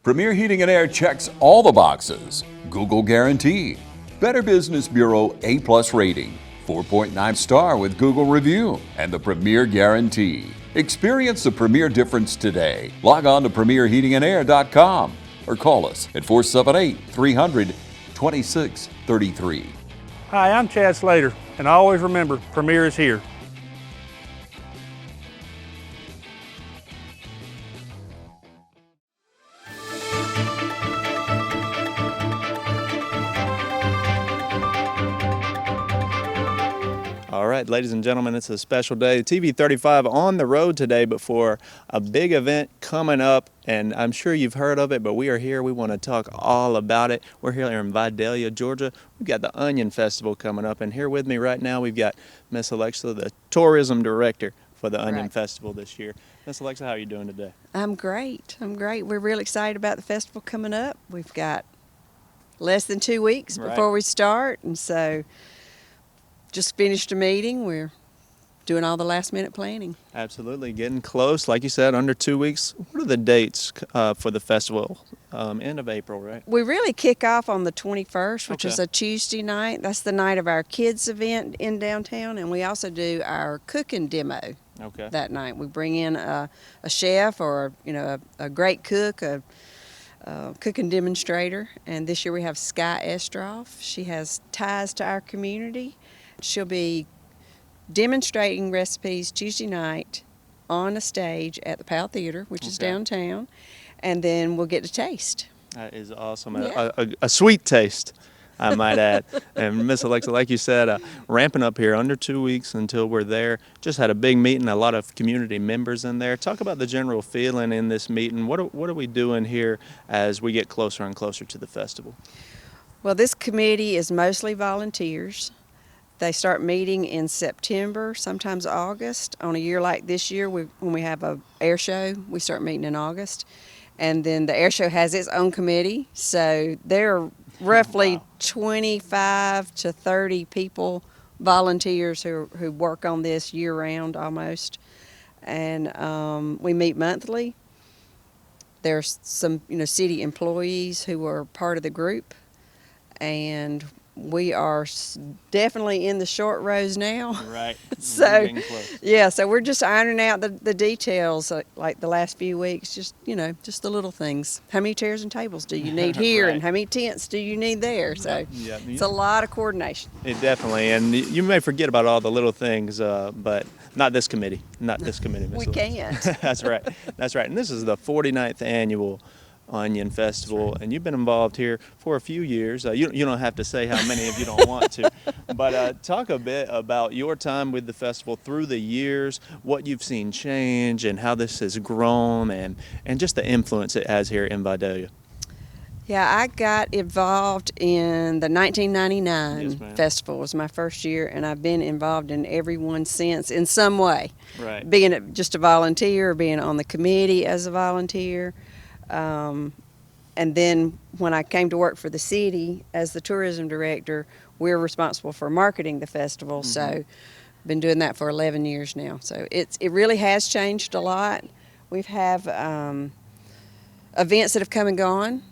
Premier Heating and Air checks all the boxes. Google guarantee. Better Business Bureau A+ rating. 4.9 star with Google review. And the Premier Guarantee. Experience the Premier difference today. Log on to premierheatingandair.com or call us at 478-300-2633. Hi, I'm Chad Slater, and always remember, Premier is here. All right, ladies and gentlemen, it's a special day. TV 35 on the road today, but for a big event coming up, and I'm sure you've heard of it, but we are here. We want to talk all about it. We're here in Vidalia, Georgia. We've got the Onion Festival coming up, and here with me right now, we've got Miss Alexa, the tourism director for the Onion Festival this year. Miss Alexa, how are you doing today? I'm great. We're really excited about the festival coming up. We've got less than 2 weeks before we start, and so just finished a meeting. We're doing all the last minute planning. Absolutely, getting close. Like you said, under 2 weeks. What are the dates for the festival? End of April, right? We really kick off on the 21st, which is a Tuesday night. That's the night of our kids event in downtown, and we also do our cooking demo that night. We bring in a chef or a great cook, a cooking demonstrator, and this year we have Sky Estroff. She has ties to our community. She'll be demonstrating recipes Tuesday night on a stage at the Powell Theater, which is downtown, and then we'll get to taste. That is awesome. Yeah. A sweet taste, I might add. And Miss Alexa, like you said, ramping up here under 2 weeks until we're there. Just had a big meeting, a lot of community members in there. Talk about the general feeling in this meeting. What are we doing here as we get closer and closer to the festival? Well, this committee is mostly volunteers. They start meeting in September, sometimes August. On a year like this year, when we have an air show, we start meeting in August. And then the air show has its own committee, so there are roughly 25 to 30 people, volunteers who work on this year-round almost. And we meet monthly. There's some city employees who are part of the group, and we are definitely in the short rows now. Right. So we're just ironing out the details, like the last few weeks, just the little things. How many chairs and tables do you need here, and how many tents do you need there? So it's a lot of coordination. It definitely, and you may forget about all the little things, but not this committee. Not this committee, Ms. We can't. That's right. That's right. And this is the 49th annual Onion Festival, and you've been involved here for a few years. You don't have to say how many if you don't want to, but talk a bit about your time with the festival through the years, what you've seen change, and how this has grown, and just the influence it has here in Vidalia. Yeah, I got involved in the 1999 festival. It was my first year, and I've been involved in every one since in some way. Right. Being just a volunteer, being on the committee as a volunteer. And then when I came to work for the city as the tourism director, we're responsible for marketing the festival. So been doing that for 11 years now. So it really has changed a lot. We've have events that have come and gone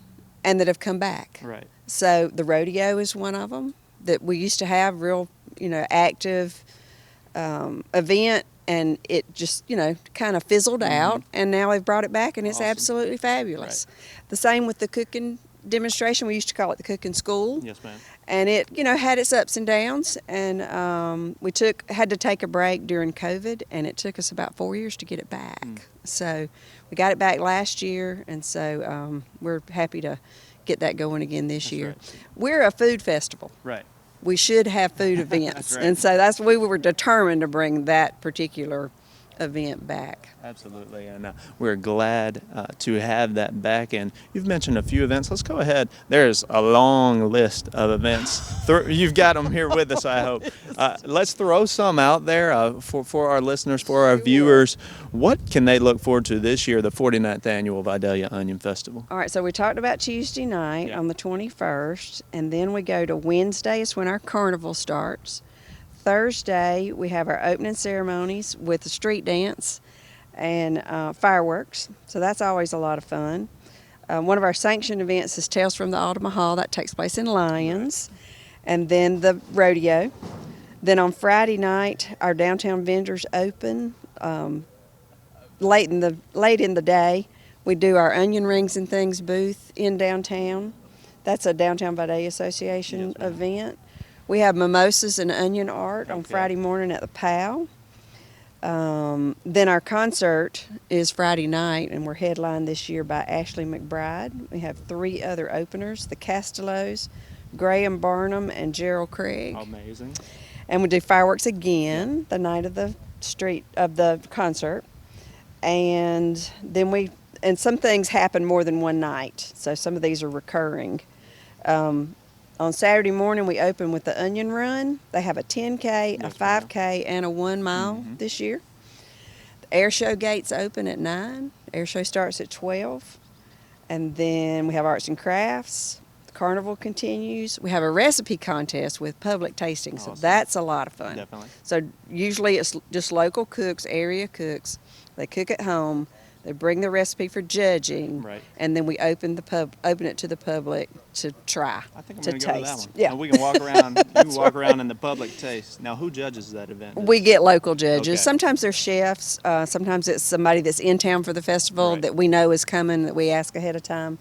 and that have come back. Right. So the rodeo is one of them that we used to have, real active event. And it just, kind of fizzled out, and now they've brought it back, and it's absolutely fabulous. Right. The same with the cooking demonstration. We used to call it the cooking school. Yes, ma'am. And it, had its ups and downs, and we had to take a break during COVID, and it took us about 4 years to get it back. So we got it back last year, and so we're happy to get that going again this year. Right. We're a food festival. Right. We should have food events. And so we were determined to bring that particular event back. Absolutely, and we're glad to have that back. And you've mentioned a few events. Let's go ahead. There's a long list of events. You've got them here with us, I hope. Let's throw some out there for our listeners, for our viewers. What can they look forward to this year, the 49th Annual Vidalia Onion Festival? All right, so we talked about Tuesday night on the 21st, and then we go to Wednesday is when our carnival starts. Thursday, we have our opening ceremonies with the street dance and fireworks, so that's always a lot of fun. One of our sanctioned events is Tales from the Altima Hall. That takes place in Lyons. And then the rodeo. Then on Friday night, our downtown vendors open. Late in the day, we do our onion rings and things booth in downtown. That's a Downtown Vidalia Association event. We have mimosas and onion art on Friday morning at the POW. Then our concert is Friday night, and we're headlined this year by Ashley McBryde. We have 3 other openers: the Castellos, Graham Barnum, and Gerald Craig. Amazing. And we do fireworks again the night of the concert. And then some things happen more than one night, so some of these are recurring. On Saturday morning, we open with the Onion Run. They have a 10K, a 5K, and a 1 mile this year. The air show gates open at 9. Air show starts at 12. And then we have arts and crafts. The carnival continues. We have a recipe contest with public tasting, so that's a lot of fun. Definitely. So usually it's just local cooks, area cooks. They cook at home. They bring the recipe for judging, Right. and then we open it to the public to try, I think I'm to going to taste. go to that one. Yeah, And we can walk around. You can walk around in the public taste. Now, who judges that event? we get local judges. Okay. Sometimes they're chefs. Sometimes it's somebody that's in town for the festival Right. that we know is coming that we ask ahead of time.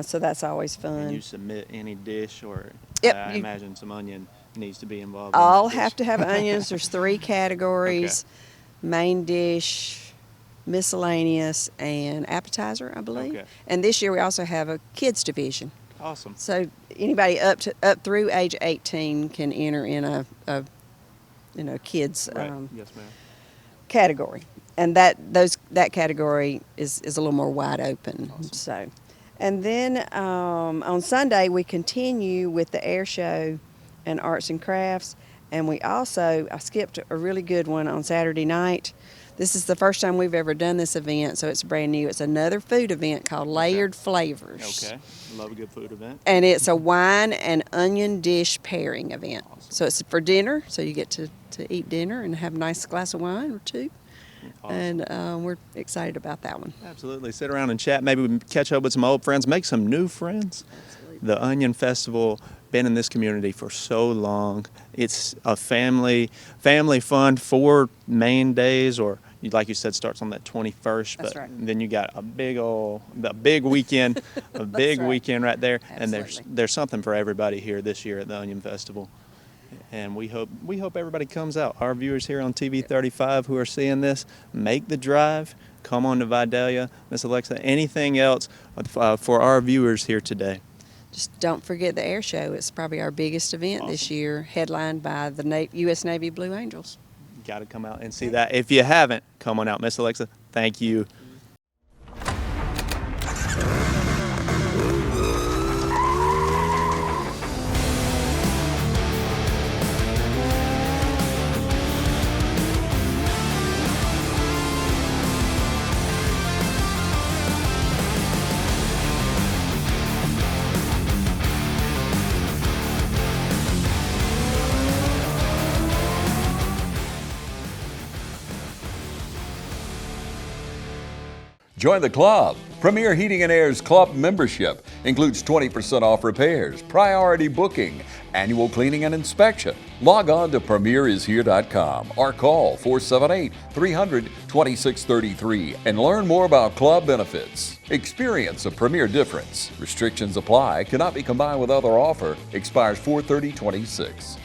So that's always fun. And you submit any dish, or Yep, I you- imagine some onion needs to be involved. All in that have dish. to have onions. There's 3 categories: main dish, miscellaneous, and appetizer, I believe. Okay. And this year we also have a kids division. Awesome. So anybody up through age 18 can enter in a kids Right. Yes, ma'am. category, and that category is a little more wide open. Awesome. So, and then on Sunday we continue with the air show and arts and crafts, and I skipped a really good one on Saturday night. This is the first time we've ever done this event, so it's brand new. It's another food event called Layered Flavors. Okay. Love a good food event. And it's a wine and onion dish pairing event. Awesome. So it's for dinner, so you get to eat dinner and have a nice glass of wine or 2. Awesome. And we're excited about that one. Absolutely. Sit around and chat. Maybe we can catch up with some old friends, make some new friends. Absolutely. The Onion Festival, been in this community for so long. It's a family fun, 4 main days, or like you said, starts on that 21st. That's but right. then you got a big weekend, right. weekend right there. And Absolutely. there's something for everybody here this year at the Onion Festival. And we hope everybody comes out. Our viewers here on TV 35 who are seeing this, make the drive. Come on to Vidalia. Miss Alexa, anything else for our viewers here today? Just don't forget the air show. It's probably our biggest event this Awesome. year, headlined by the U.S. Navy Blue Angels. Got to come out and see that. If you haven't, come on out. Miss Alexa, thank you. Join the club. Premier Heating and Air's club membership includes 20% off repairs, priority booking, annual cleaning and inspection. Log on to premierishere.com or call 478-300-2633 and learn more about club benefits. Experience a Premier difference. Restrictions apply. Cannot be combined with other offer. Expires 4/30/26.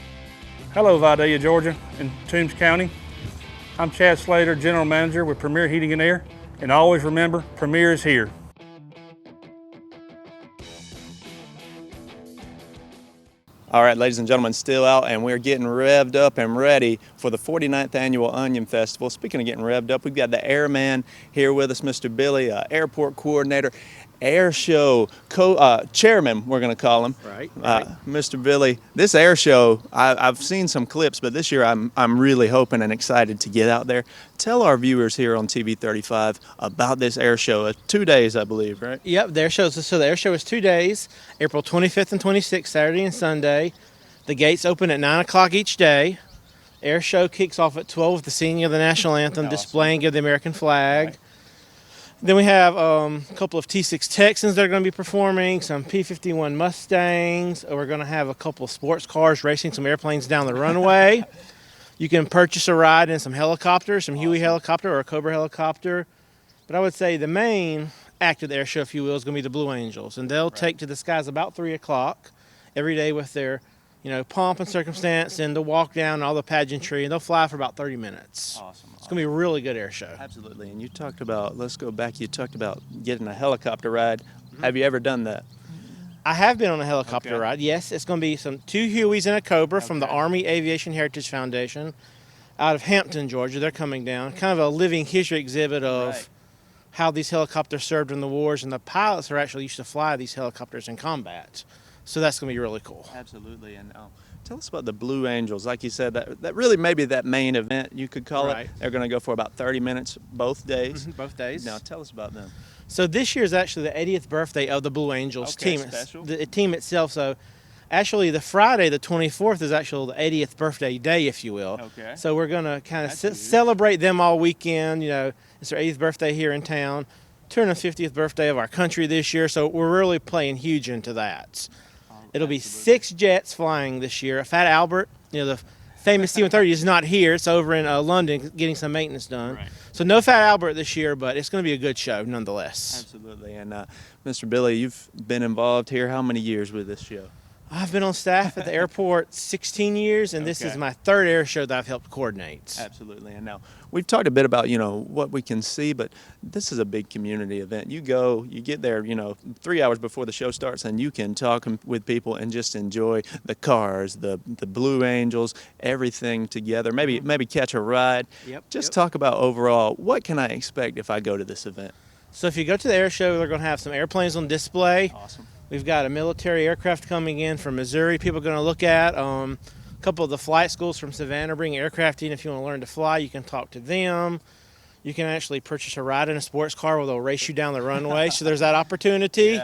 Hello, Vidalia, Georgia, and Toombs County. I'm Chad Slater, General Manager with Premier Heating and Air, and always remember, Premier is here. All right, ladies and gentlemen, still out, and we're getting revved up and ready for the 49th Annual Onion Festival. Speaking of getting revved up, we've got the airman here with us, Mr. Billy, airport coordinator, air show chairman, we're going to call him. Right. Mr. Billy, this air show, I've seen some clips, but this year I'm really hoping and excited to get out there. Tell our viewers here on TV 35 about this air show. 2 days, I believe, right? Yep, the air show is 2 days, April 25th and 26th, Saturday and Sunday. The gates open at 9 o'clock each day. Air show kicks off at 12 with the singing of the national anthem, Awesome. displaying of the American flag. Right. Then we have a couple of T6 Texans that are going to be performing, some P-51 Mustangs. We're going to have a couple of sports cars racing some airplanes down the runway. You can purchase a ride in some helicopters, some Huey helicopter or a Cobra helicopter. But I would say the main act of the air show, if you will, is going to be the Blue Angels. And they'll take to the skies about 3 o'clock every day with their, pomp and circumstance and the walk down and all the pageantry. And they'll fly for about 30 minutes. Awesome. It's going to be a really good air show. Absolutely. And you talked about, let's go back, you talked about getting a helicopter ride. Have you ever done that? I have been on a helicopter ride. Yes, it's going to be 2 Hueys and a Cobra from the Army Aviation Heritage Foundation out of Hampton, Georgia. They're coming down. Kind of a living history exhibit of how these helicopters served in the wars, and the pilots are actually used to fly these helicopters in combat. So that's going to be really cool. Absolutely. And tell us about the Blue Angels. Like you said, that really may be that main event, you could call it. They're going to go for about 30 minutes both days. Both days. Now tell us about them. So this year is actually the 80th birthday of the Blue Angels team. Special. The team itself. So actually the Friday, the 24th, is actually the 80th birthday day, if you will. Okay. So we're going to kind of celebrate them all weekend. It's their 80th birthday here in town, 250th birthday of our country this year. So we're really playing huge into that. It'll be 6 jets flying this year. Fat Albert, the famous C-130 is not here. It's over in London getting some maintenance done. Right. So no Fat Albert this year, but it's going to be a good show nonetheless. Absolutely. And Mr. Billy, you've been involved here how many years with this show? I've been on staff at the airport 16 years, and this is my 3rd air show that I've helped coordinate. Absolutely. And now we've talked a bit about, what we can see, but this is a big community event. You get there, 3 hours before the show starts, and you can talk with people and just enjoy the cars, the Blue Angels, everything together. Maybe catch a ride. Just talk about overall, what can I expect if I go to this event? So if you go to the air show, they're going to have some airplanes on display. Awesome. We've got a military aircraft coming in from Missouri. People are going to look at a couple of the flight schools from Savannah bring aircraft in. If you want to learn to fly, you can talk to them. You can actually purchase a ride in a sports car where they'll race you down the runway. So there's that opportunity.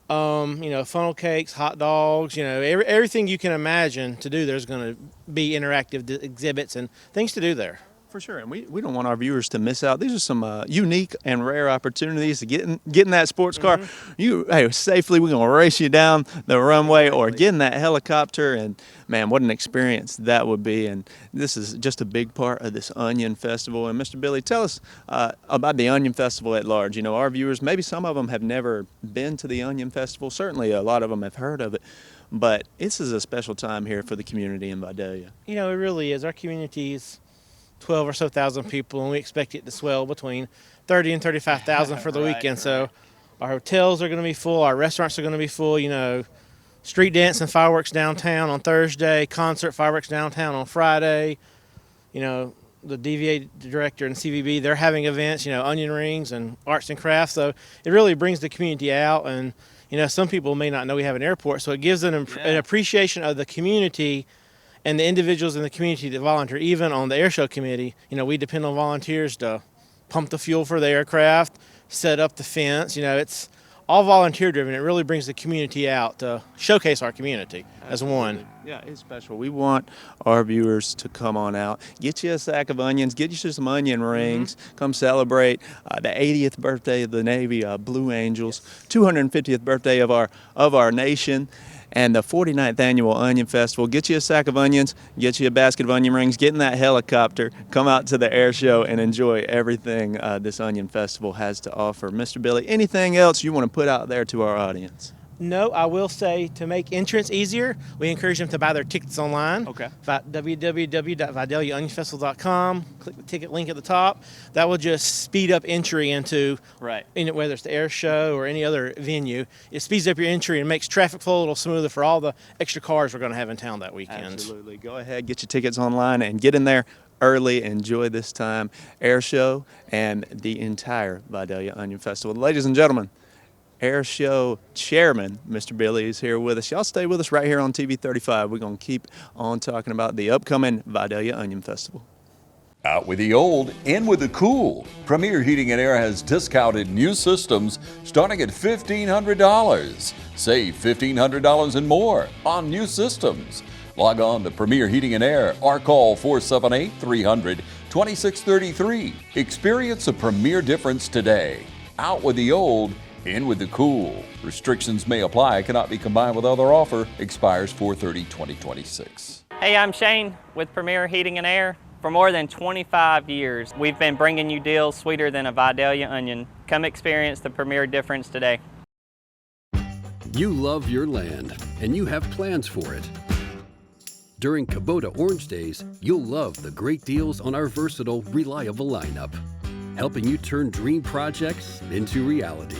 Funnel cakes, hot dogs, everything you can imagine to do. There's going to be interactive exhibits and things to do there. For sure, and we don't want our viewers to miss out. These are some unique and rare opportunities to get in that sports car. Safely, we're going to race you down the runway or get in that helicopter, and man, what an experience that would be. And this is just a big part of this Onion Festival. And Mr. Billy, tell us about the Onion Festival at large. Our viewers, maybe some of them have never been to the Onion Festival. Certainly a lot of them have heard of it. But this is a special time here for the community in Vidalia. It really is. Our community's 12 or so thousand people, and we expect it to swell between 30 and 35,000 for the weekend. So our hotels are going to be full, our restaurants are going to be full. Street dance and fireworks downtown on Thursday, concert fireworks downtown on Friday. The DVA director and CVB, they're having events, onion rings and arts and crafts. So it really brings the community out, and some people may not know we have an airport, so it gives an appreciation of the community and the individuals in the community that volunteer. Even on the airshow committee, we depend on volunteers to pump the fuel for the aircraft, set up the fence. It's all volunteer driven. It really brings the community out to showcase our community as one. Yeah, it's special. We want our viewers to come on out, get you a sack of onions, get you some onion rings, come celebrate the 80th birthday of the Navy, Blue Angels, 250th birthday of our nation, and the 49th Annual Onion Festival. Get you a sack of onions, get you a basket of onion rings, get in that helicopter, come out to the air show and enjoy everything this Onion Festival has to offer. Mr. Billy, anything else you want to put out there to our audience? No, I will say to make entrance easier, we encourage them to buy their tickets online. Okay. www.vidaliaonionfestival.com. Click the ticket link at the top. That will just speed up entry into whether it's the air show or any other venue. It speeds up your entry and makes traffic flow a little smoother for all the extra cars we're going to have in town that weekend. Absolutely. Go ahead, get your tickets online and get in there early. Enjoy this time, air show, and the entire Vidalia Onion Festival. Ladies and gentlemen, Air Show Chairman, Mr. Billy, is here with us. Y'all stay with us right here on TV 35. We're going to keep on talking about the upcoming Vidalia Onion Festival. Out with the old, in with the cool. Premier Heating and Air has discounted new systems starting at $1,500. Save $1,500 and more on new systems. Log on to Premier Heating and Air or call 478-300-2633. Experience a premier difference today. Out with the old, in with the cool. Restrictions may apply, cannot be combined with other offer, expires 4/30/2026. Hey, I'm Shane with Premier Heating and Air. For more than 25 years, we've been bringing you deals sweeter than a Vidalia onion. Come experience the Premier difference today. You love your land, and you have plans for it. During Kubota Orange Days, you'll love the great deals on our versatile, reliable lineup, helping you turn dream projects into reality.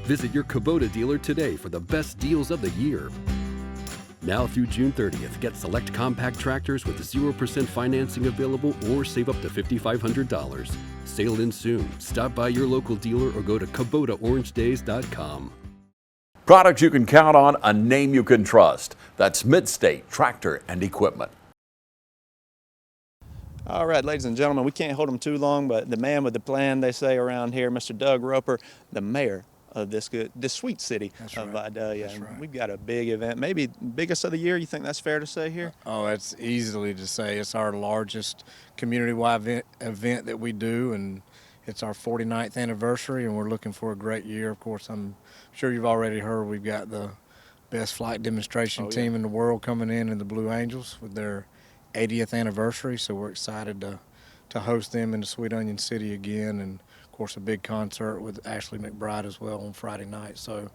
Visit your Kubota dealer today for the best deals of the year. Now through June 30th, get select compact tractors with 0% financing available or save up to $5,500. Sale ends soon. Stop by your local dealer or go to KubotaOrangeDays.com. Products you can count on, a name you can trust. That's Midstate Tractor and Equipment. All right, ladies and gentlemen, we can't hold them too long, but the man with the plan, they say around here, Mr. Doug Roper, the mayor of this sweet city of Vidalia. That's right. We've got a big event, maybe biggest of the year. You think that's fair to say here? Oh, it's easily to say. It's our largest community-wide event that we do, and it's our 49th anniversary, and we're looking for a great year. Of course, I'm sure you've already heard we've got the best flight demonstration team in the world coming in the Blue Angels with their 80th anniversary, so we're excited to host them in the Sweet Onion City again, and of course a big concert with Ashley McBryde as well on Friday night. So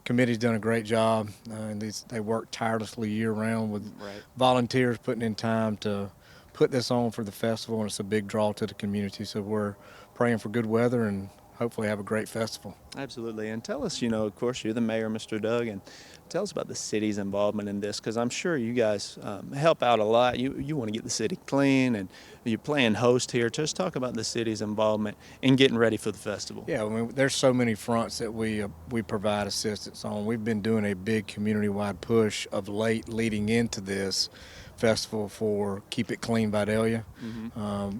committee's done a great job, and they work tirelessly year-round with volunteers putting in time to put this on for the festival, and it's a big draw to the community. So we're praying for good weather and hopefully have a great festival. Absolutely. And tell us, of course, you're the mayor, Mr. Doug, and tell us about the city's involvement in this, because I'm sure you guys help out a lot. You want to get the city clean, and you're playing host here. Just talk about the city's involvement in getting ready for the festival. Yeah, I mean, there's so many fronts that we provide assistance on. We've been doing a big community-wide push of late leading into this festival for Keep It Clean Vidalia.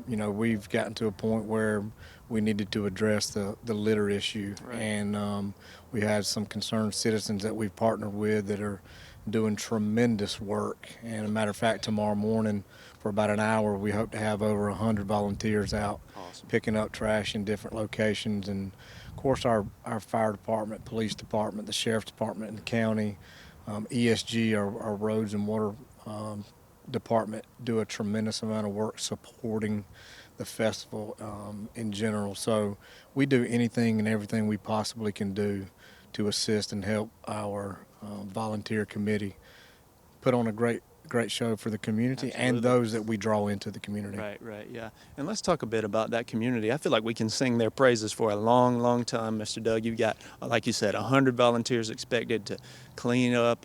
We've gotten to a point where we needed to address the litter issue, and we had some concerned citizens that we've partnered with that are doing tremendous work. And a matter of fact, tomorrow morning for about an hour, we hope to have over 100 volunteers out picking up trash in different locations. And of course our fire department, police department, the sheriff's department in the county, ESG, our roads and water department, do a tremendous amount of work supporting the festival in general. So we do anything and everything we possibly can do to assist and help our volunteer committee put on a great show for the community. Absolutely. And those that we draw into the community. Right, yeah. And let's talk a bit about that community. I feel like we can sing their praises for a long, long time, Mr. Doug. You've got, like you said, 100 volunteers expected to clean up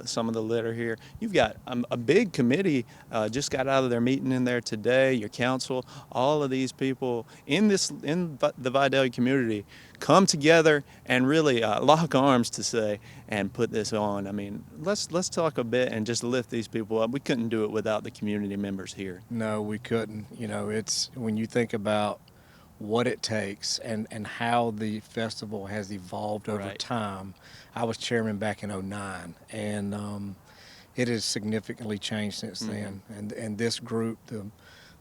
some of the litter here. You've got a big committee, just got out of their meeting in there today, your council, all of these people in the Vidalia community come together and really lock arms to say and put this on. I mean, let's talk a bit and just lift these people up. We couldn't do it without the community members here. No, we couldn't. It's when you think about what it takes and how the festival has evolved over time. I was chairman back in '09, and it has significantly changed since then. And this group,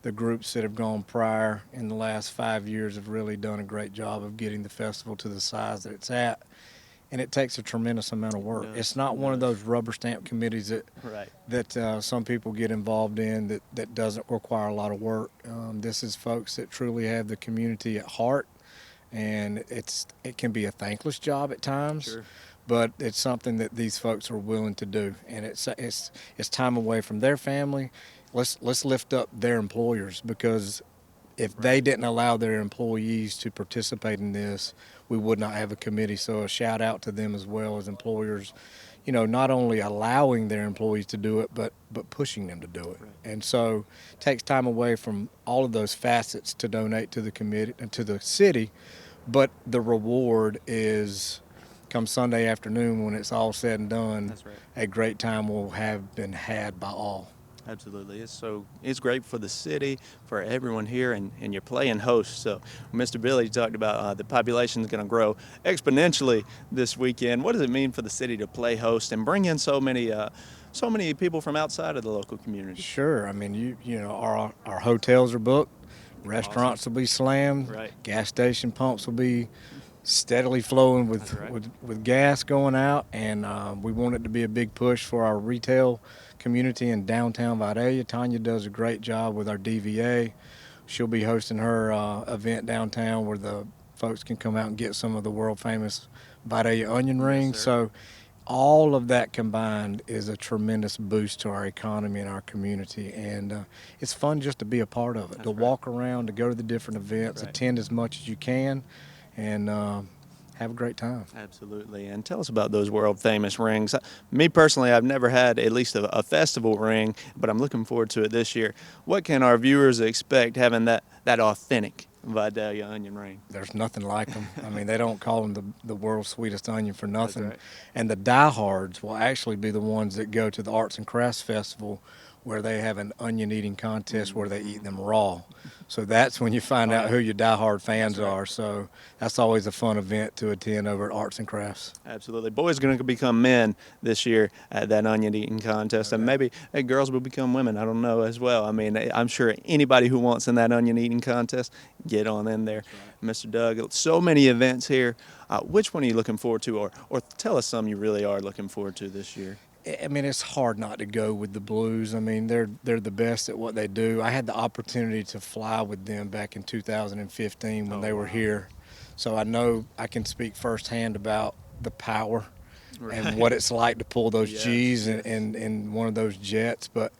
the groups that have gone prior in the last 5 years, have really done a great job of getting the festival to the size that it's at. And it takes a tremendous amount of work. It's not one of those rubber stamp committees that some people get involved in that doesn't require a lot of work. This is folks that truly have the community at heart, and it can be a thankless job at times, but it's something that these folks are willing to do. And it's time away from their family. Let's lift up their employers, because if they didn't allow their employees to participate in this, we would not have a committee. So a shout out to them as well as employers, not only allowing their employees to do it, but pushing them to do it. And so it takes time away from all of those facets to donate to the committee and to the city, but the reward is come Sunday afternoon when it's all said and done. A great time will have been had by all. Absolutely. It's great for the city, for everyone here, and you're playing host. So Mr. Billy talked about the population is going to grow exponentially this weekend. What does it mean for the city to play host and bring in so many people from outside of the local community? Sure. I mean, our hotels are booked. Restaurants will be slammed. Right. Gas station pumps will be steadily flowing with gas going out, and we want it to be a big push for our retail community in downtown Vidalia. Tanya does a great job with our DVA. She'll be hosting her event downtown where the folks can come out and get some of the world famous Vidalia onion rings. So all of that combined is a tremendous boost to our economy and our community, and it's fun just to be a part of it, to walk around, to go to the different events, attend as much as you can, and have a great time. Absolutely. And tell us about those world famous rings. Me personally, I've never had at least a festival ring, but I'm looking forward to it this year. What can our viewers expect having that authentic Vidalia onion ring? There's nothing like them. I mean, they don't call them the world's sweetest onion for nothing. That's right. And the diehards will actually be the ones that go to the Arts and Crafts Festival, where they have an onion eating contest where they eat them raw. So that's when you find out who your diehard fans are. So that's always a fun event to attend over at Arts and Crafts. Absolutely. Boys are going to become men this year at that onion eating contest, and maybe girls will become women. I don't know as well. I mean, I'm sure anybody who wants in that onion eating contest, get on in there. Mr. Doug, so many events here. Which one are you looking forward to, or tell us some you really are looking forward to this year? I mean, it's hard not to go with the Blues. I mean, they're the best at what they do. I had the opportunity to fly with them back in 2015 when they were here. So I know I can speak firsthand about the power and what it's like to pull those G's in one of those jets. But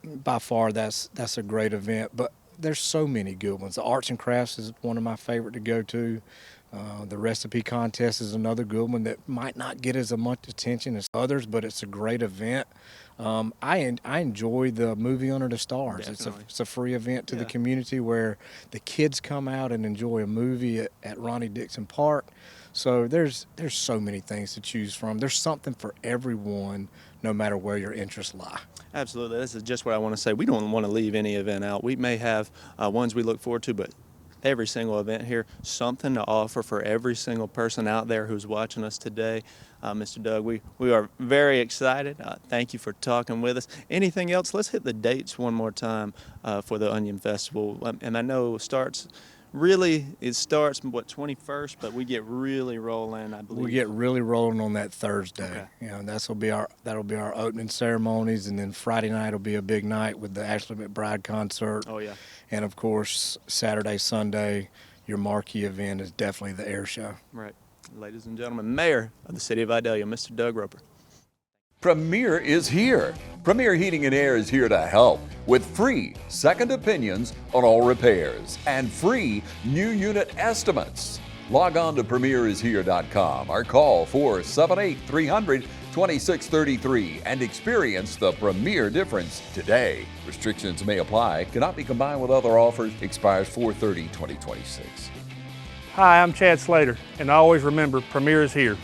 by far, that's a great event. But there's so many good ones. The Arts and Crafts is one of my favorite to go to. The recipe contest is another good one that might not get as much attention as others, but it's a great event. I enjoy the movie Under the Stars. It's a free event to the community where the kids come out and enjoy a movie at Ronnie Dixon Park. So there's so many things to choose from. There's something for everyone, no matter where your interests lie. Absolutely. This is just what I want to say. We don't want to leave any event out. We may have ones we look forward to, but every single event here, something to offer for every single person out there who's watching us today. Mr. Doug, we are very excited. Thank you for talking with us. Anything else? Let's hit the dates one more time for the Onion Festival. And I know it starts, what, 21st, but we get really rolling, I believe. We get really rolling on that Thursday. Okay. You know, that'll be our opening ceremonies, and then Friday night will be a big night with the Ashley McBryde concert. Oh, yeah. And, of course, Saturday, Sunday, your marquee event is definitely the air show. Right. Ladies and gentlemen, Mayor of the City of Vidalia, Mr. Doug Roper. Premier is here. Premier Heating and Air is here to help with free second opinions on all repairs and free new unit estimates. Log on to premierishere.com or call 478-300-2633 and experience the Premier difference today. Restrictions may apply. Cannot be combined with other offers. Expires 4/30/2026. Hi, I'm Chad Slater, and always remember, Premier is here.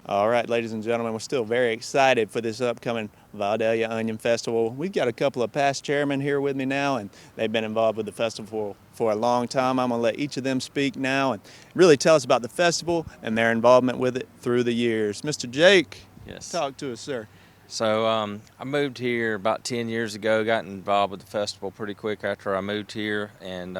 All right, ladies and gentlemen, we're still very excited for this upcoming Vidalia Onion Festival. We've got a couple of past chairmen here with me now, and they've been involved with the festival for a long time. I'm going to let each of them speak now and really tell us about the festival and their involvement with it through the years. Mr. Jake, yes, talk to us, sir. So I moved here about 10 years ago, got involved with the festival pretty quick after I moved here, and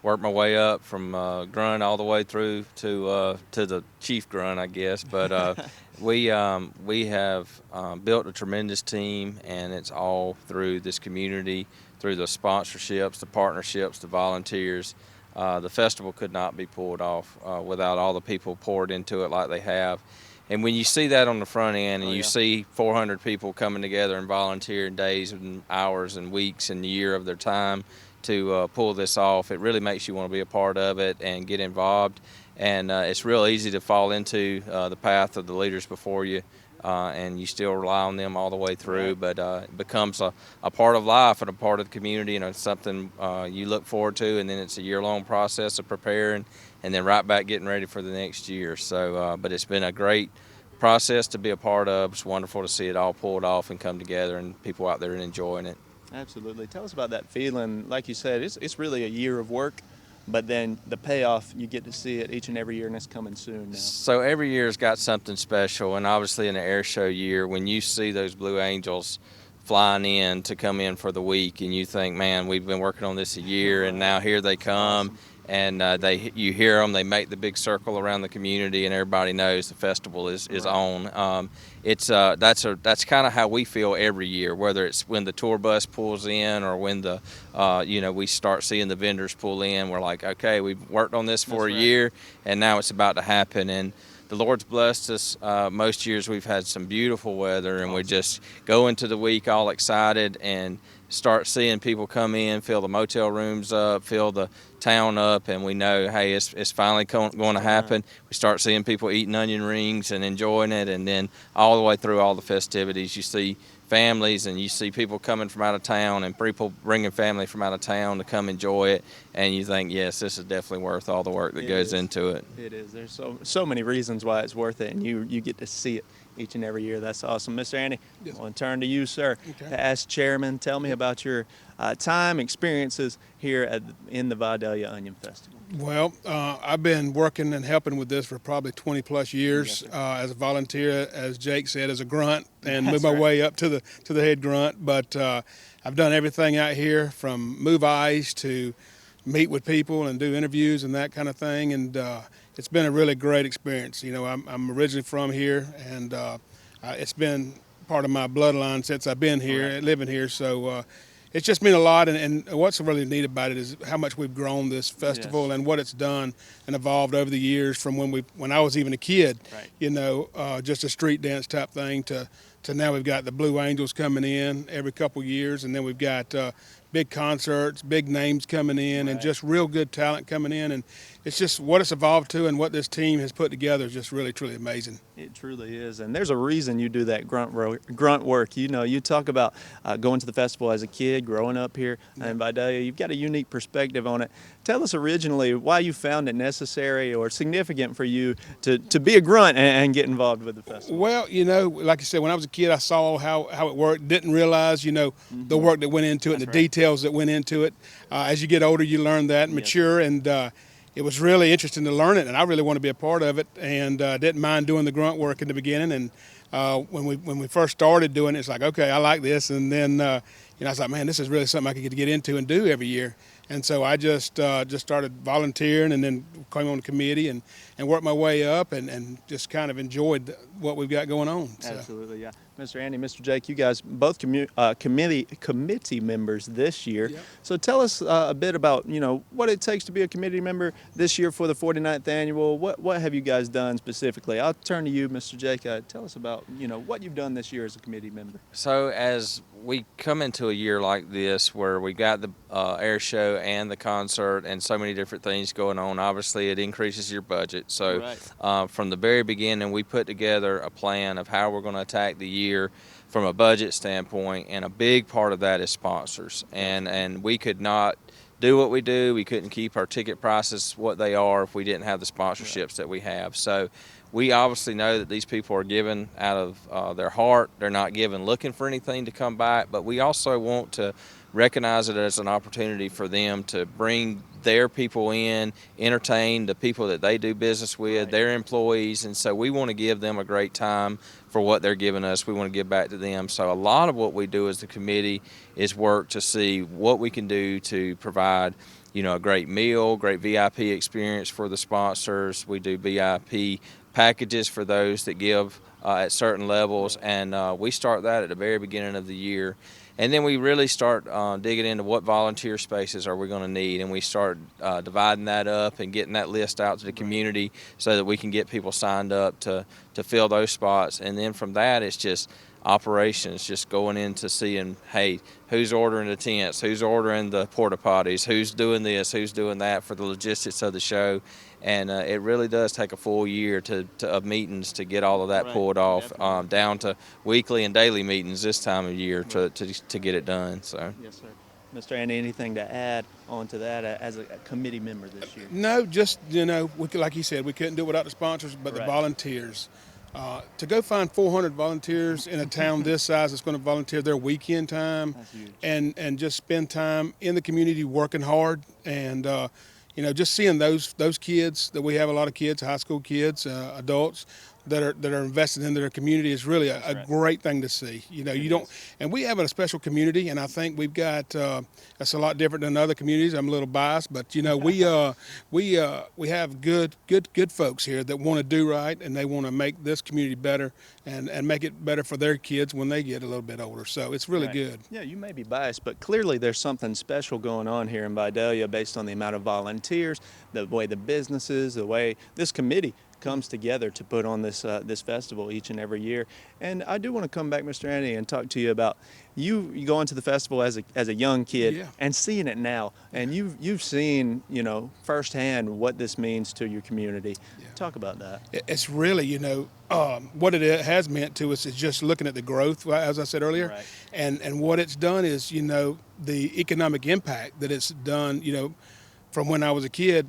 worked my way up from grunt all the way through to the chief grunt, I guess. But we have built a tremendous team, and it's all through this community, through the sponsorships, the partnerships, the volunteers. The festival could not be pulled off without all the people poured into it like they have. And when you see that on the front end, and you see 400 people coming together and volunteering days and hours and weeks and a year of their time to pull this off, it really makes you want to be a part of it and get involved. And it's real easy to fall into the path of the leaders before you. and you still rely on them all the way through. But it becomes a part of life and a part of the community, and it's something you look forward to. And then it's a year-long process of preparing, and then right back getting ready for the next year. So, but it's been a great process to be a part of. It's wonderful to see it all pulled off and come together, and people out there and enjoying it. Absolutely. Tell us about that feeling. Like you said, it's really a year of work, but then the payoff, you get to see it each and every year, and it's coming soon now. So every year's got something special, and obviously in the air show year, when you see those Blue Angels flying in to come in for the week, and you think, man, we've been working on this a year, and now here they come. Awesome. And you hear them. They make the big circle around the community, and everybody knows the festival is on. That's kind of how we feel every year. Whether it's when the tour bus pulls in, or when the we start seeing the vendors pull in. We're like, okay, we've worked on this for a year, and now it's about to happen. And the Lord's blessed us. Most years we've had some beautiful weather, and we just go into the week all excited and start seeing people come in, fill the motel rooms up, fill the town up, and we know, hey, it's finally going to happen. We start seeing people eating onion rings and enjoying it, and then all the way through all the festivities, you see families, and you see people coming from out of town, and people bringing family from out of town to come enjoy it, and you think, yes, this is definitely worth all the work that goes into it. It is. There's so many reasons why it's worth it, and you get to see it each and every year. That's awesome. Mr. Andy, I want to turn to you, sir, to ask Chairman, tell me about your time, experiences here in the Vidalia Onion Festival. Well, I've been working and helping with this for probably 20 plus years as a volunteer, as Jake said, as a grunt, and moved my way up to the head grunt. But I've done everything out here, from move ice to meet with people and do interviews and that kind of thing. And it's been a really great experience. You know, I'm originally from here, and it's been part of my bloodline since I've been here, living here. So it's just been a lot, and what's really neat about it is how much we've grown this festival and what it's done and evolved over the years, from when I was even a kid, you know, just a street dance type thing, to now we've got the Blue Angels coming in every couple years, and then we've got big concerts, big names coming in, and just real good talent coming in. And it's just what it's evolved to, and what this team has put together is just really, truly amazing. It truly is. And there's a reason you do that grunt work. You know, you talk about going to the festival as a kid, growing up here in Vidalia. You've got a unique perspective on it. Tell us originally why you found it necessary or significant for you to be a grunt and get involved with the festival. Well, you know, like I said, when I was a kid, I saw how it worked. Didn't realize, you know, the work that went into it, and the details that went into it. As you get older, you learn that and mature, and it was really interesting to learn it, and I really want to be a part of it, and didn't mind doing the grunt work in the beginning. And when we first started doing it, it's like, okay, I like this, and then I was like, man, this is really something I could get into and do every year. And so I just started volunteering, and then came on the committee and worked my way up, and just kind of enjoyed what we've got going on. So. Absolutely, yeah. Mr. Andy, Mr. Jake, you guys both committee members this year. Yep. So tell us a bit about, you know, what it takes to be a committee member this year for the 49th annual. What have you guys done specifically? I'll turn to you, Mr. Jake. Tell us about, you know, what you've done this year as a committee member. So as we come into a year like this, where we got the air show and the concert and so many different things going on, obviously it increases your budget. So from the very beginning, we put together a plan of how we're going to attack the year from a budget standpoint, and a big part of that is sponsors. And we could not do what we do. We couldn't keep our ticket prices what they are if we didn't have the sponsorships that we have. So we obviously know that these people are giving out of their heart. They're not giving looking for anything to come back, but we also want to recognize it as an opportunity for them to bring their people in, entertain the people that they do business with, their employees, and so we want to give them a great time for what they're giving us. We want to give back to them. So a lot of what we do as the committee is work to see what we can do to provide, you know, a great meal, great VIP experience for the sponsors. We do VIP packages for those that give at certain levels, and we start that at the very beginning of the year. And then we really start digging into what volunteer spaces are we going to need, and we start dividing that up and getting that list out to the community so that we can get people signed up to fill those spots. And then from that, it's just operations, just going into seeing, hey, who's ordering the tents, who's ordering the porta potties, who's doing this, who's doing that for the logistics of the show. And it really does take a full year of meetings to get all of that pulled off, down to weekly and daily meetings this time of year to get it done. So. Yes, sir. Mr. Andy, anything to add on to that as a committee member this year? No, just, like you said, we couldn't do it without the sponsors, but the volunteers. To go find 400 volunteers in a town this size that's going to volunteer their weekend time and just spend time in the community working hard and, just seeing those kids, that we have a lot of kids, high school kids, adults, that are invested in their community is really a great thing to see. And we have a special community, and I think we've got that's a lot different than other communities. I'm a little biased, but we have good folks here that want to do right, and they want to make this community better and make it better for their kids when they get a little bit older. So it's really good. Yeah, you may be biased, but clearly there's something special going on here in Vidalia based on the amount of volunteers, the way the businesses, the way this committee comes together to put on this festival each and every year. And I do want to come back, Mr. Andy, and talk to you about you going to the festival as a young kid and seeing it now, and you've seen firsthand what this means to your community. Talk about that. It's really what it has meant to us is just looking at the growth, as I said earlier, and what it's done is the economic impact that it's done. From when I was a kid.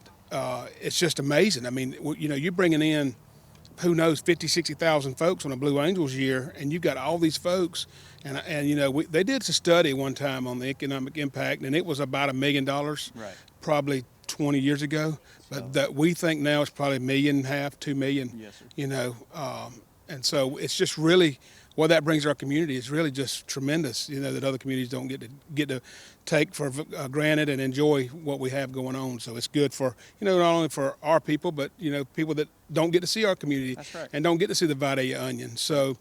It's just amazing. I mean, you're bringing in, who knows, 50, 60,000 folks on a Blue Angels year, and you've got all these folks. And they did a study one time on the economic impact, and it was about $1 million, probably 20 years ago. But that we think now it's probably $1.5 million, $2 million. Yes, sir. And so it's just really what that brings our community is really just tremendous. That other communities don't get to take for granted and enjoy what we have going on. So it's good for not only for our people, but people that don't get to see our community and don't get to see the Vidalia onion. So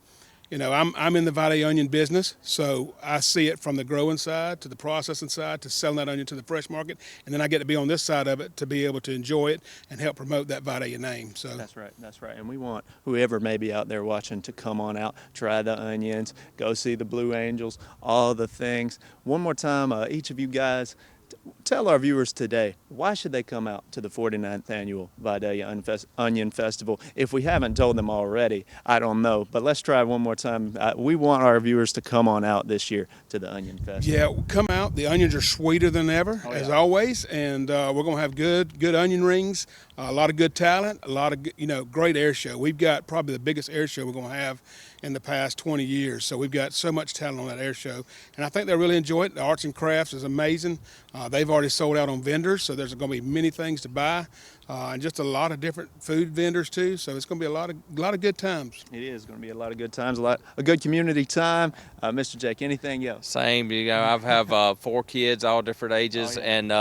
I'm in the Vidalia onion business, so I see it from the growing side to the processing side to selling that onion to the fresh market, and then I get to be on this side of it to be able to enjoy it and help promote that Vidalia name. So that's right. And we want whoever may be out there watching to come on out, try the onions, go see the Blue Angels, all the things. One more time, each of you guys, tell our viewers today, why should they come out to the 49th Annual Vidalia Onion Festival? If we haven't told them already, I don't know. But let's try one more time. We want our viewers to come on out this year to the Onion Festival. Yeah, come out. The onions are sweeter than ever, as always. And we're going to have good onion rings, a lot of good talent, a lot of, great air show. We've got probably the biggest air show we're going to have in the past 20 years. So we've got so much talent on that air show. And I think they'll really enjoy it. The arts and crafts is amazing. They've already sold out on vendors, so there's going to be many things to buy. And just a lot of different food vendors too. So it's going to be a lot of good times. It is going to be a lot of good times, a good community time. Mr. Jake, anything else? Same. I have 4 kids, all different ages, and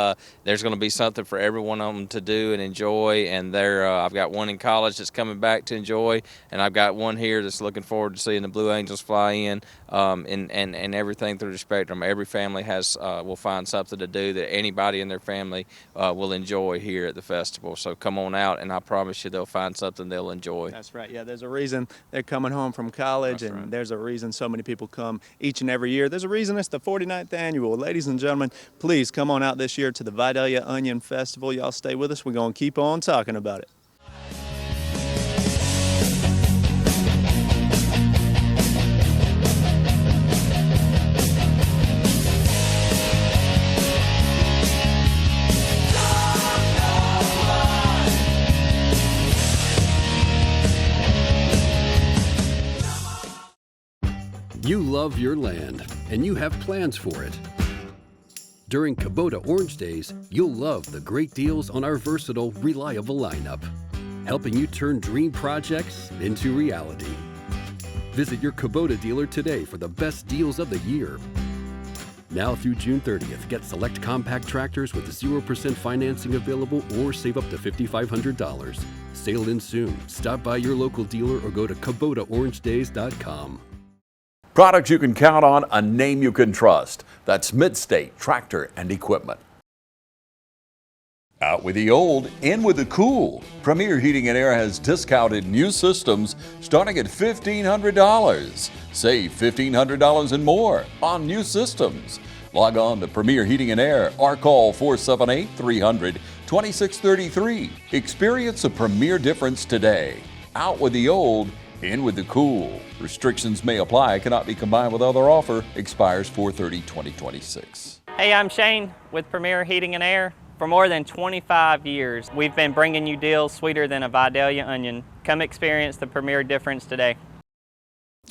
there's going to be something for every one of them to do and enjoy. And I've got one in college that's coming back to enjoy, and I've got one here that's looking forward to seeing the Blue Angels fly in, and everything through the spectrum. Every family will find something to do that anybody in their family will enjoy here at the festival. So come on out, and I promise you they'll find something they'll enjoy. That's right. Yeah, there's a reason they're coming home from college, there's a reason so many people come each and every year. There's a reason it's the 49th Annual. Ladies and gentlemen, please come on out this year to the Vidalia Onion Festival. Y'all stay with us. We're going to keep on talking about it. You love your land, and you have plans for it. During Kubota Orange Days, you'll love the great deals on our versatile, reliable lineup, helping you turn dream projects into reality. Visit your Kubota dealer today for the best deals of the year. Now through June 30th, get select compact tractors with 0% financing available or save up to $5,500. Sale ends soon. Stop by your local dealer or go to KubotaOrangeDays.com. Products you can count on, a name you can trust. That's Midstate Tractor and Equipment. Out with the old, in with the cool. Premier Heating and Air has discounted new systems starting at $1,500. Save $1,500 and more on new systems. Log on to Premier Heating and Air or call 478-300-2633. Experience a Premier difference today. Out with the old, in with the cool. Restrictions may apply, cannot be combined with other offer. Expires 4/30/2026. Hey, I'm Shane with Premier Heating and Air. For more than 25 years, we've been bringing you deals sweeter than a Vidalia onion. Come experience the Premier difference today.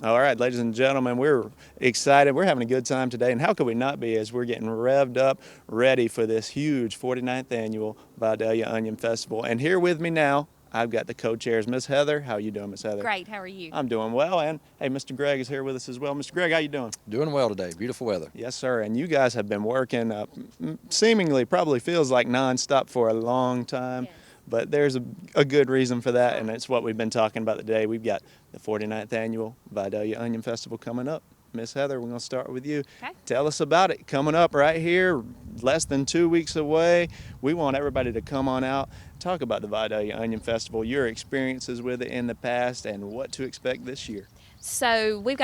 All right, ladies and gentlemen, we're excited. We're having a good time today, and how could we not be as we're getting revved up, ready for this huge 49th Annual Vidalia Onion Festival. And here with me now, I've got the co-chairs, Miss Heather. How are you doing, Miss Heather? Great, how are you? I'm doing well, and hey, Mr. Greg is here with us as well. Mr. Greg, how you doing? Doing well today. Beautiful weather. Yes, sir, and you guys have been working seemingly probably feels like nonstop for a long time. Yes. But there's a good reason for that, and it's what we've been talking about today. We've got the 49th Annual Vidalia Onion Festival coming up. Miss Heather, we're going to start with you. Okay. Tell us about it. Coming up right here, less than 2 weeks away. We want everybody to come on out, talk about the Vidalia Onion Festival, your experiences with it in the past, and what to expect this year. So we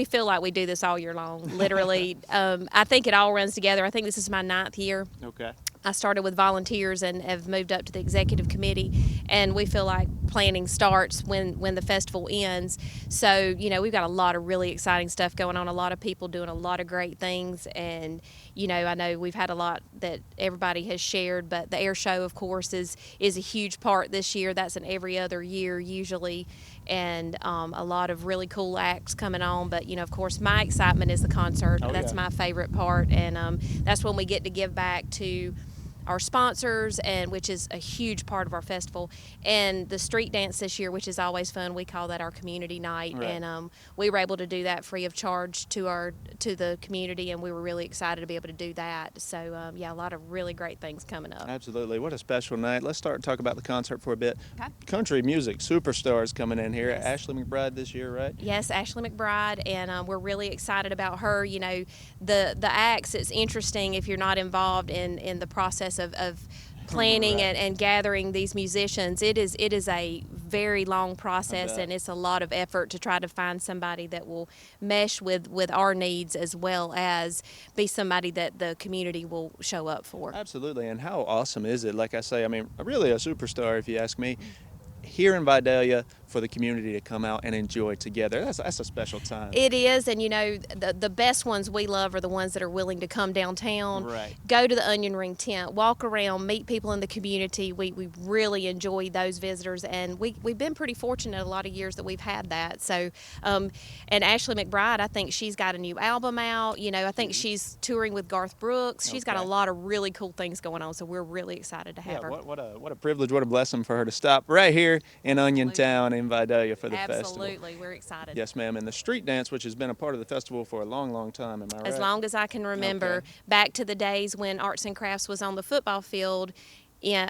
feel like we do this all year long, literally. I think it all runs together. I think this is my 9th year. Okay. I started with volunteers and have moved up to the executive committee, and we feel like planning starts when the festival ends. So, you know, we've got a lot of really exciting stuff going on, a lot of people doing a lot of great things, and, you know, I know we've had a lot that everybody has shared, but the air show, of course, is a huge part this year. That's an every other year usually, and a lot of really cool acts coming on. But, you know, of course, my excitement is the concert. That's my favorite part, and that's when we get to give back to our sponsors, and which is a huge part of our festival, and the street dance this year, which is always fun. We call that our community night, right. And we were able to do that free of charge to the community, and we were really excited to be able to do that. So yeah, a lot of really great things coming up. Absolutely. What a special night. Let's talk about the concert for a bit. Okay. Country music superstars coming in here. Yes. Ashley McBryde this year, right? Yes, Ashley McBryde, and we're really excited about her. You know, the acts, it's interesting if you're not involved in the process of planning Right. and gathering these musicians. It is a very long process, and it's a lot of effort to try to find somebody that will mesh with our needs, as well as be somebody that the community will show up for. Absolutely. And how awesome is it? Like I say, I mean, really a superstar if you ask me. Here in Vidalia, for the community to come out and enjoy together. That's a special time. It is, and you know, the best ones we love are the ones that are willing to come downtown, Right. go to the Onion Ring tent, walk around, meet people in the community. We really enjoy those visitors, and we've been pretty fortunate a lot of years that we've had that. So, and Ashley McBryde, I think she's got a new album out. You know, I think she's touring with Garth Brooks. She's got a lot of really cool things going on, so we're really excited to have her. What a privilege, what a blessing for her to stop right here in Onion Town in Vidalia for the festival. Absolutely, we're excited. Yes, ma'am. And the street dance, which has been a part of the festival for a long, long time, am I right? As long as I can remember, Okay. back to the days when Arts and Crafts was on the football field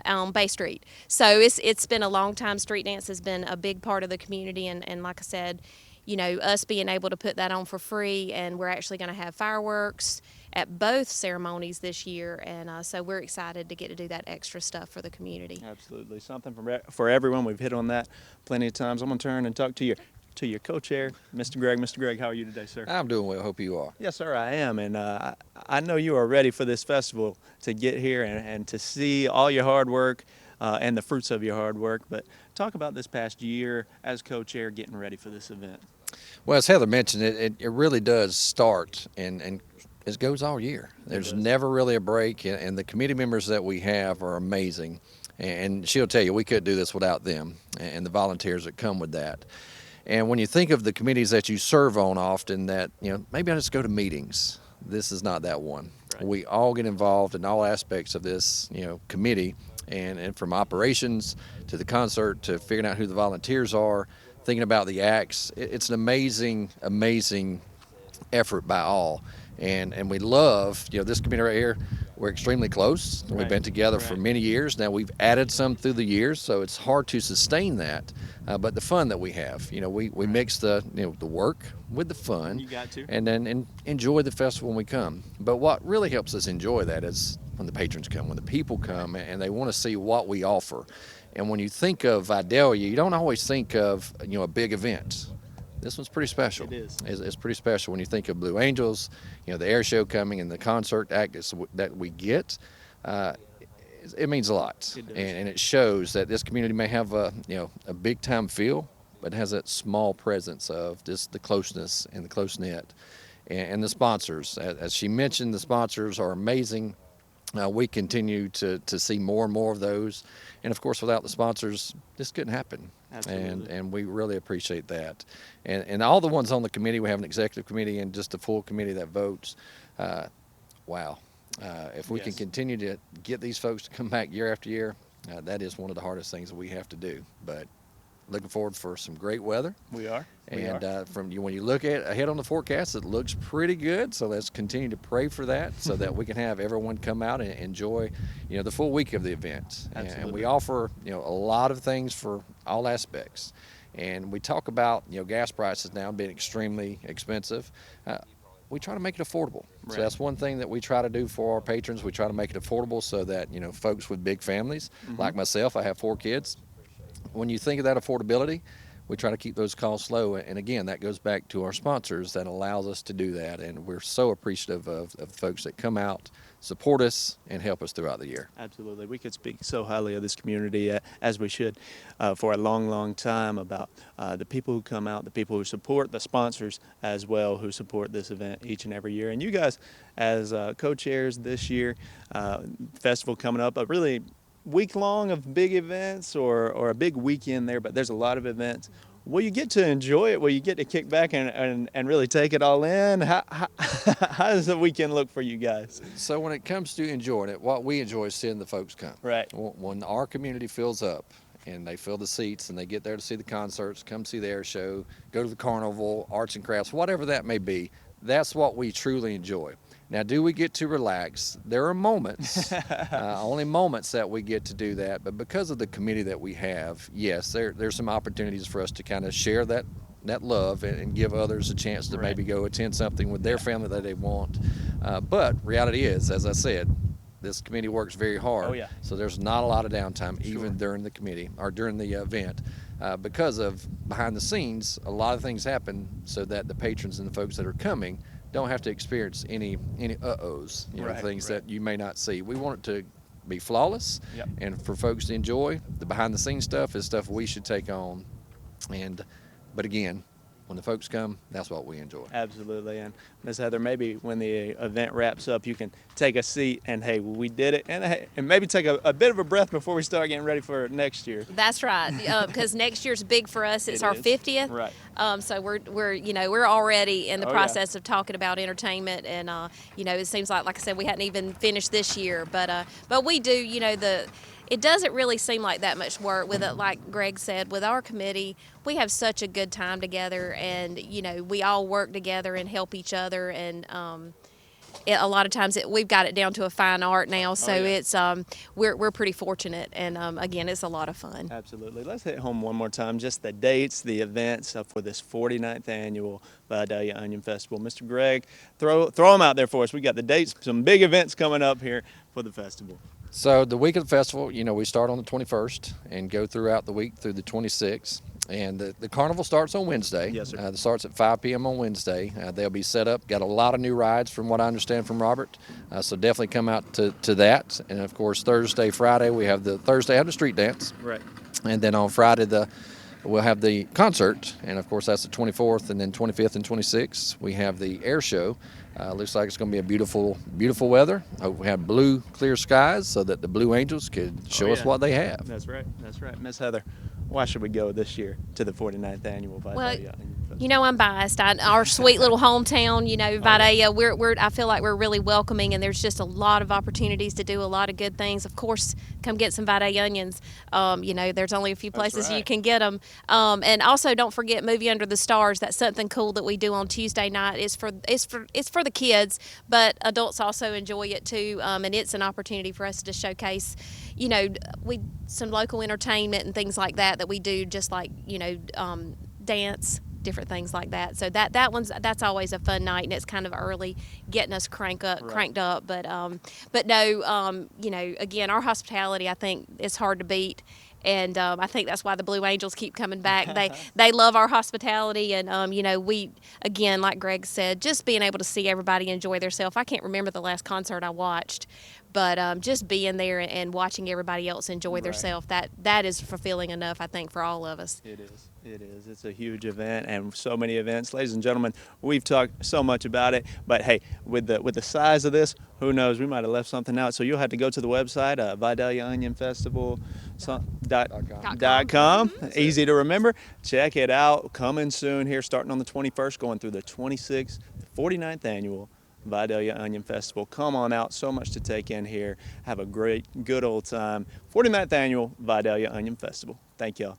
on Bay Street. So it's been a long time. Street dance has been a big part of the community, and like I said, you know, us being able to put that on for free, and we're actually going to have fireworks at both ceremonies this year, and so we're excited to get to do that extra stuff for the community. Absolutely. Something for everyone. We've hit on that plenty of times. I'm going to turn and talk to your co-chair, Mr. Greg. Mr. Greg, how are you today, sir? I'm doing well. Hope you are. Yes, sir, I am. And I know you are ready for this festival to get here and to see all your hard work and the fruits of your hard work. But talk about this past year as co-chair getting ready for this event. Well, as Heather mentioned, it really does start and it goes all year. There's never really a break, and the committee members that we have are amazing. And she'll tell you, we couldn't do this without them and the volunteers that come with that. And when you think of the committees that you serve on often, that, you know, maybe I just go to meetings. This is not that one. Right. We all get involved in all aspects of this, you know, committee, and from operations to the concert to figuring out who the volunteers are, thinking about the acts. It's an amazing, amazing effort by all. And we love, you know, this committee right here, we're extremely close. We've been together for many years. Now we've added some through the years, so it's hard to sustain that. But the fun that we have, we mix the work with the fun. You got to. And then enjoy the festival when we come. But what really helps us enjoy that is when the patrons come, when the people come, and they want to see what we offer. And when you think of Vidalia, you don't always think of a big event. This one's pretty special. It is. It's pretty special when you think of Blue Angels, the air show coming and the concert act that we get. It means a lot. It does. And it shows that this community may have a big time feel, but it has that small presence of just the closeness and the close knit. And the sponsors, as she mentioned, the sponsors are amazing. We continue to see more and more of those. And of course, without the sponsors, this couldn't happen. Absolutely. And we really appreciate that. And all the ones on the committee, we have an executive committee and just a full committee that votes. Wow. If we can continue to get these folks to come back year after year, that is one of the hardest things that we have to do. But looking forward for some great weather. We are. When you look ahead on the forecast, it looks pretty good. So let's continue to pray for that, so that we can have everyone come out and enjoy, the full week of the event. Absolutely. And we offer, a lot of things for all aspects. And we talk about, gas prices now being extremely expensive. We try to make it affordable. Right. So that's one thing that we try to do for our patrons. We try to make it affordable so that, folks with big families, like myself, I have 4 kids. When you think of that affordability, we try to keep those costs low. And again, that goes back to our sponsors that allows us to do that. And we're so appreciative of folks that come out, support us, and help us throughout the year. Absolutely. We could speak so highly of this community, as we should, for a long, long time, about the people who come out, the people who support, the sponsors as well, who support this event each and every year. And you guys, as co-chairs this year, festival coming up, a really week long of big events, or a big weekend there, but there's a lot of events. Will you get to enjoy it? Will you get to kick back and really take it all in? How does the weekend look for you guys? So when it comes to enjoying it, what we enjoy is seeing the folks come. Right. When our community fills up and they fill the seats and they get there to see the concerts, come see the air show, go to the carnival, arts and crafts, whatever that may be, that's what we truly enjoy. Now, do we get to relax? There are moments, only moments that we get to do that. But because of the committee that we have, yes, there's some opportunities for us to kind of share that love and give others a chance to maybe go attend something with their family that they want. But reality is, as I said, this committee works very hard. Oh, yeah. So there's not a lot of downtime, even during the committee or during the event. Because of behind the scenes, a lot of things happen so that the patrons and the folks that are coming don't have to experience any uh-ohs, things that you may not see. We want it to be flawless, and for folks to enjoy. The behind the scenes stuff is stuff we should take on. But again, when the folks come, that's what we enjoy. Absolutely. And Ms. Heather, maybe when the event wraps up, you can take a seat and, hey, we did it, and maybe take a bit of a breath before we start getting ready for next year. That's right, because next year's big for us. It's our 50th. Right. So we're already in the process of talking about entertainment, and it seems like I said, we hadn't even finished this year, but we do. It doesn't really seem like that much work with it. Like Greg said, with our committee, we have such a good time together, and we all work together and help each other, and a lot of times we've got it down to a fine art now. So it's we're pretty fortunate, and again, it's a lot of fun. Absolutely. Let's hit home one more time, just the dates, the events for this 49th annual Vidalia Onion Festival. Mr. Greg, throw them out there for us. We got the dates, some big events coming up here for the festival. So the week of the festival, we start on the 21st and go throughout the week through the 26th. And the carnival starts on Wednesday. Yes, sir. It starts at 5 p.m. on Wednesday. They'll be set up. Got a lot of new rides from what I understand from Robert. So definitely come out to that. And, of course, Thursday, Friday, we have the Thursday have the street dance. Right. And then on Friday, we'll have the concert. And, of course, that's the 24th. And then 25th and 26th, we have the air show. Looks like it's going to be a beautiful, beautiful weather. Hope we have blue, clear skies so that the Blue Angels could show us what they have. That's right. That's right. Miss Heather, why should we go this year to the 49th annual Vidalia Onion Festival? You know, I'm biased. Our sweet little hometown, you know, Vidalia, I feel like we're really welcoming, and there's just a lot of opportunities to do a lot of good things. Of course, come get some Vidalia onions. You know, there's only a few places you can get them. And also, don't forget Movie Under the Stars. That's something cool that we do on Tuesday night. It's for the kids, but adults also enjoy it too. And it's an opportunity for us to showcase, you know, some local entertainment and things like that we do, just like, you know, dance, different things like that. So that's always a fun night, and it's kind of early, getting us cranked up. But no, you know, again, our hospitality, I think, is hard to beat. And I think that's why the Blue Angels keep coming back. They love our hospitality, and you know, we, again, like Greg said, just being able to see everybody enjoy themselves. I can't remember the last concert I watched, but just being there and watching everybody else enjoy themselves, that is fulfilling enough, I think, for all of us. It is. It is. It's a huge event, and so many events. Ladies and gentlemen, we've talked so much about it, but hey, with the size of this, who knows? We might have left something out. So you'll have to go to the website, Vidalia Onion Festival. .com. Easy to remember. Check it out. Coming soon here, starting on the 21st, going through the 26th, 49th annual Vidalia Onion Festival. Come on out. So much to take in here. Have a great, good old time. 49th annual Vidalia Onion Festival. Thank y'all.